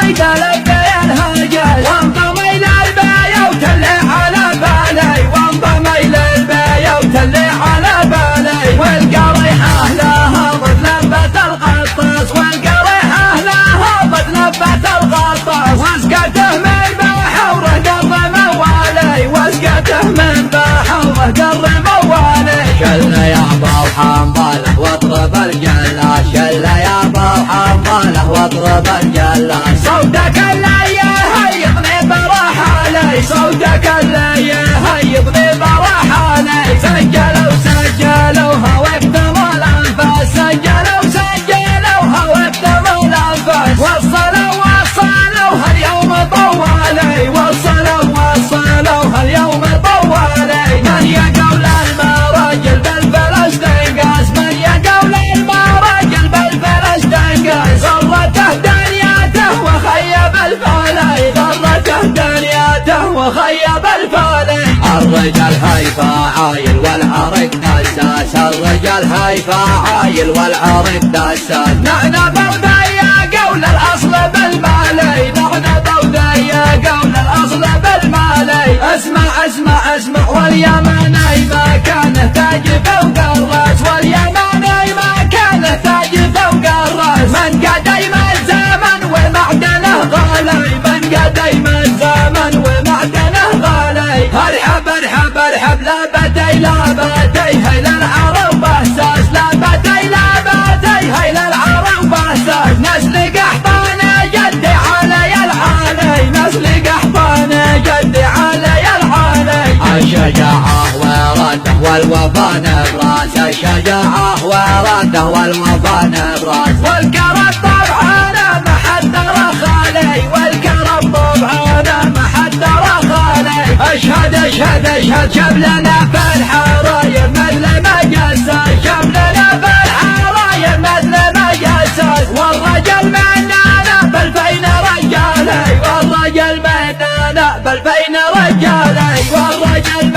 وعيد لبي الهجل وانضم إلى الباية وتلي على بالي وانضم إلى الباية وتلي على بالي والقريحة لها ضد لبة الغطاس والقريحة لها ضد لبة الغطاس واسقته من بحوره قر موالي واسقته من بحوره قر موالي شل يا ابو حنظله واضرب الجلاس شل يا ابو حنظله واضرب الجلاس صوتك اللي يهيضني برحالي صوتك اللي يهيضني برحالي سجلوها واكتموا الانفاس سجلوها واكتموا الانفاس وصلوها اليوم طوالي وصلوها اليوم طوالي من يقول المراجل بالفلس تنقاس من يقول المراجل بالفلس تنقاس غرته دنياته وخيب الفالي غرته دنياته وخيب الفالي الرجال هيفا عايل والعرق دساس الرجال هيفا عايل والعرق دساس نحن بودية قول الأصل بالمالي نحن بودية قول الأصل بالمالي اسمع واليماني ما كان تاج فوق الراس واليماني ما كان تاج فوق الراس من قديم الزمن ومعدنه غالي من قديم الزمن ومعدنه غالي ارحب لابتي هيل العرب بهساس لابتي هيل العرب بهساس نسل قحطانه جدي علي العالي نسل قحطانه جدي علي العالي الشجاعة ورده والوفا نبراس الشجاعة ورده والوفا نبراس والكرم طبعا ما حد رخالي والكرم طبعا ما حد رخالي اشهد شبلنا في الحراير مثل ما جسس شبلنا في الحراير مثل ما جسس والرجل مننا بالفين رجالي والرجل مننا بالفين رجالي والرجل